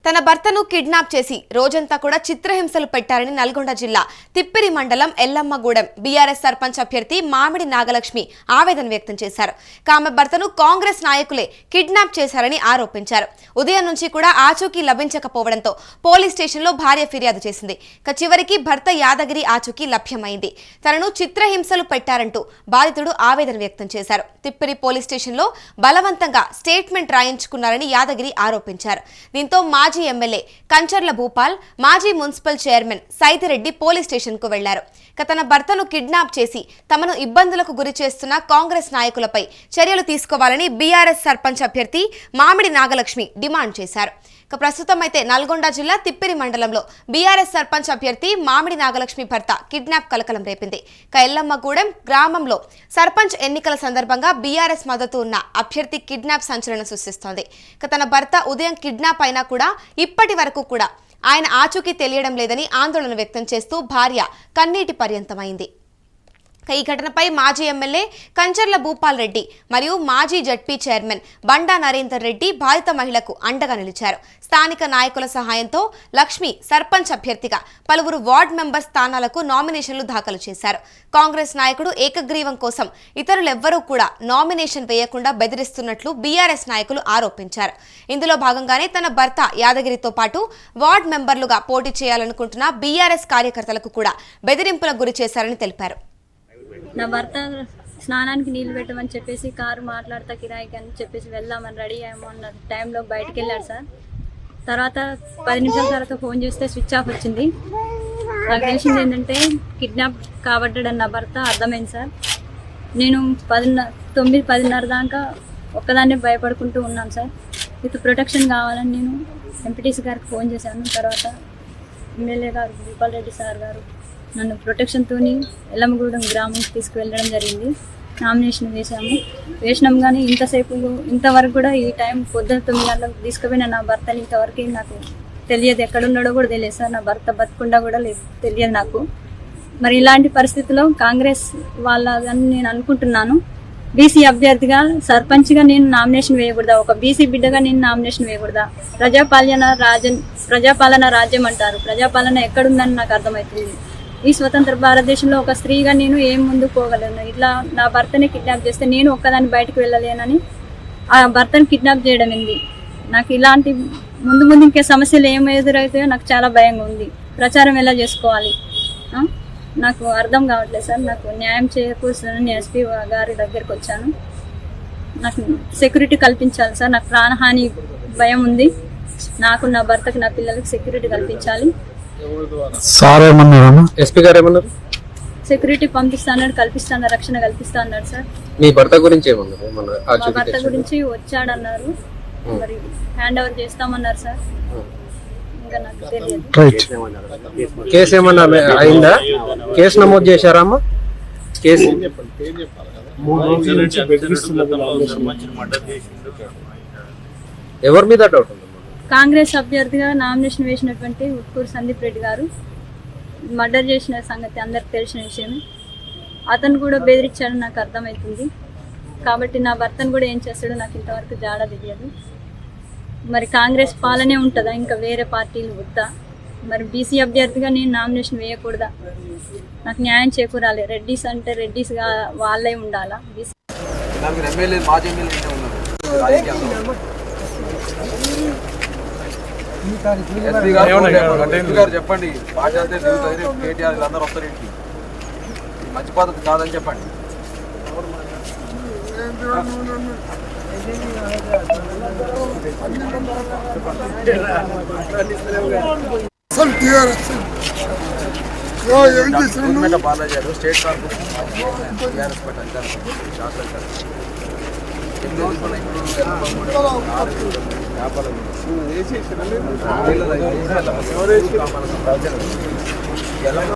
తన భర్తను కిడ్నాప్ చేసి రోజంతా కూడా చిత్రహింసలు పెట్టారని నల్గొండ జిల్లా తిప్పిరి మండలం ఎల్లమ్మగూడెం బీఆర్ఎస్ సర్పంచ్ అభ్యర్థి మామిడి నాగలక్ష్మి ఆవేదన వ్యక్తం చేశారు. ఆమె భర్తను కాంగ్రెస్ నాయకులే కిడ్నాప్ చేశారని ఆరోపించారు. ఉదయం నుంచి కూడా ఆచూకీ లభించకపోవడంతో పోలీస్ స్టేషన్లో భార్య ఫిర్యాదు చేసింది. చివరికి భర్త యాదగిరి ఆచూకీ లభ్యమైంది. తనను చిత్రహింసలు పెట్టారంటూ బాధితుడు ఆవేదన వ్యక్తం చేశారు. తిప్పిరి పోలీస్ స్టేషన్లో బలవంతంగా స్టేట్మెంట్ రాయించుకున్నారని యాదగిరి ఆరోపించారు. దీంతో మాజీ ఎమ్మెల్యే కంచర్ల భూపాల్, మాజీ municipal chairman Saidi Reddy police station కు వెళ్లారు. తన భర్తను కిడ్నాప్ చేసి తమను ఇబ్బందులకు గురి చేస్తున్న కాంగ్రెస్ నాయకులపై చర్యలు తీసుకోవాలని బీఆర్ఎస్ సర్పంచ్ అభ్యర్థి మామిడి నాగలక్ష్మి డిమాండ్ చేశారు. ప్రస్తుతం అయితే నల్గొండ జిల్లా తిప్పిరి మండలంలో బీఆర్ఎస్ సర్పంచ్ అభ్యర్థి మామిడి నాగలక్ష్మి భర్త కిడ్నాప్ కలకలం రేపింది. ఎల్లమ్మగూడెం గ్రామంలో సర్పంచ్ ఎన్నికల సందర్భంగా బీఆర్ఎస్ మద్దతు ఉన్న అభ్యర్థి కిడ్నాప్ సంచలనం సృష్టిస్తోంది. తన భర్త ఉదయం కిడ్నాప్ అయినా కూడా ఇప్పటి వరకు కూడా ఆయన ఆచూకీ తెలియడం లేదని ఆందోళన వ్యక్తం చేస్తూ భార్య కన్నీటి పర్యంతమైంది. ఈ ఘటనపై మాజీ ఎమ్మెల్యే కంచర్ల భూపాల్ రెడ్డి మరియు మాజీ జడ్పీ చైర్మన్ బండా నరేందర్ రెడ్డి బాధిత మహిళకు అండగా నిలిచారు. స్థానిక నాయకుల సహాయంతో లక్ష్మి సర్పంచ్ అభ్యర్థిగా పలువురు వార్డు మెంబర్ స్థానాలకు నామినేషన్లు దాఖలు చేశారు. కాంగ్రెస్ నాయకుడు ఏకగ్రీవం కోసం ఇతరులెవ్వరూ కూడా నామినేషన్ వేయకుండా బెదిరిస్తున్నట్లు బీఆర్ఎస్ నాయకులు ఆరోపించారు. ఇందులో భాగంగానే తన భర్త యాదగిరితో పాటు వార్డు మెంబర్లుగా పోటీ చేయాలనుకుంటున్న బీఆర్ఎస్ కార్యకర్తలకు కూడా బెదిరింపులకు గురి చేశారని తెలిపారు. నా భర్త స్నానానికి నీళ్ళు పెట్టమని చెప్పేసి కారు మాట్లాడతా కిరాయికి అని చెప్పేసి వెళ్దామని రెడీ అయ్యామన్న టైంలో బయటకు వెళ్ళాడు సార్. తర్వాత 10 నిమిషాల తర్వాత ఫోన్ చేస్తే స్విచ్ ఆఫ్ వచ్చింది. నాకు తెలిసింది ఏంటంటే కిడ్నాప్ కాబడ్డాడని నా భర్త అర్థమైంది సార్. నేను 9-10:30 దాకా ఒక్కదాన్నే భయపడుకుంటూ ఉన్నాను సార్. విత్ ప్రొటెక్షన్ కావాలని నేను ఎంపీటీసీ గారికి ఫోన్ చేశాను. తర్వాత ఎమ్మెల్యే గారు భూపాల్ రెడ్డి సార్ గారు నన్ను ప్రొటెక్షన్తోని ఎల్లమ్మగూడెం గ్రామంకి తీసుకువెళ్ళడం జరిగింది. నామినేషన్ వేసినాం కానీ ఇంతవరకు కూడా ఈ టైం పొద్దున 9 గంటలకు తీసుకుపోయిన నా భర్తని ఇంతవరకు నాకు తెలియదు. ఎక్కడున్నాడో కూడా తెలియదు సార్. నా భర్త బతుకుండా కూడా తెలియదు నాకు. మరి ఇలాంటి పరిస్థితుల్లో కాంగ్రెస్ వాళ్ళని నేను అనుకుంటున్నాను, బీసీ అభ్యర్థిగా సర్పంచ్గా నేను నామినేషన్ వేయకూడదా? ఒక బీసీ బిడ్డగా నేను నామినేషన్ వేయకూడదా? ప్రజాపాలన రాజ్యం అంటారు. ప్రజాపాలన ఎక్కడుందని నాకు అర్థమవుతుంది. ఈ స్వతంత్ర భారతదేశంలో ఒక స్త్రీగా నేను ఏం ముందుకు పోగలను? ఇట్లా నా భర్తని కిడ్నాప్ చేస్తే నేను ఒక్కదాన్ని బయటకు వెళ్ళలేనని ఆ భర్తను కిడ్నాప్ చేయడం ఏంది? నాకు ఇలాంటి ముందు ఇంకే సమస్యలు ఏం ఎదురవుతాయో నాకు చాలా భయంగా ఉంది. ప్రచారం ఎలా చేసుకోవాలి నాకు అర్థం కావట్లేదు సార్. నాకు న్యాయం చేకూర్చుని నేను ఎస్పీ గారి దగ్గరికి వచ్చాను. నాకు సెక్యూరిటీ కల్పించాలి సార్. నాకు ప్రాణహాని భయం ఉంది. నాకు, నా భర్తకు, నా పిల్లలకి సెక్యూరిటీ కల్పించాలి. ఎస్పీ గారు ఏమన్నారు? సెక్యూరిటీ పంపిస్తాను, కల్పిస్తాను, రక్షణ కల్పిస్తా అన్నాడు సార్. మీ భర్త గురించి ఏమన్నారు? మా భర్త గురించి వచ్చాడన్నారు, మరి హ్యాండ్ ఓవర్ చేస్తామన్నారు సార్. ఇంకా నాకు తెలియదు. కేసు ఏమన్నా అయిందా? కేసు నమోదు చేశారా అమ్మా? కేసు ఎవరి మీద డౌట్ ఉంది? కాంగ్రెస్ అభ్యర్థిగా నామినేషన్ వేసినటువంటి ఉట్కూరు సందీప్ రెడ్డి గారు మర్డర్ చేసిన సంగతి అందరికి తెలిసిన విషయమే. అతను కూడా బెదిరించాడని నాకు అర్థమవుతుంది. కాబట్టి నా భర్తను కూడా ఏం చేస్తాడో నాకు ఇంతవరకు జాడ తెలియదు. మరి కాంగ్రెస్ పాలనే ఉంటుందా, ఇంకా వేరే పార్టీలు వద్దా? మరి బీసీ అభ్యర్థిగా నేను నామినేషన్ వేయకూడదా? నాకు న్యాయం చేకూరాలి. రెడ్డిస్ అంటే రెడ్డిస్గా వాళ్ళే ఉండాలా? బీసీ చెప్పండి. కేటీఆర్ అందరూ వస్తారు ఇంటికి. మంచి పద్ధతి కాదని చెప్పండి. బాలాజీ గారు స్టేట్ కార్పొరేషన్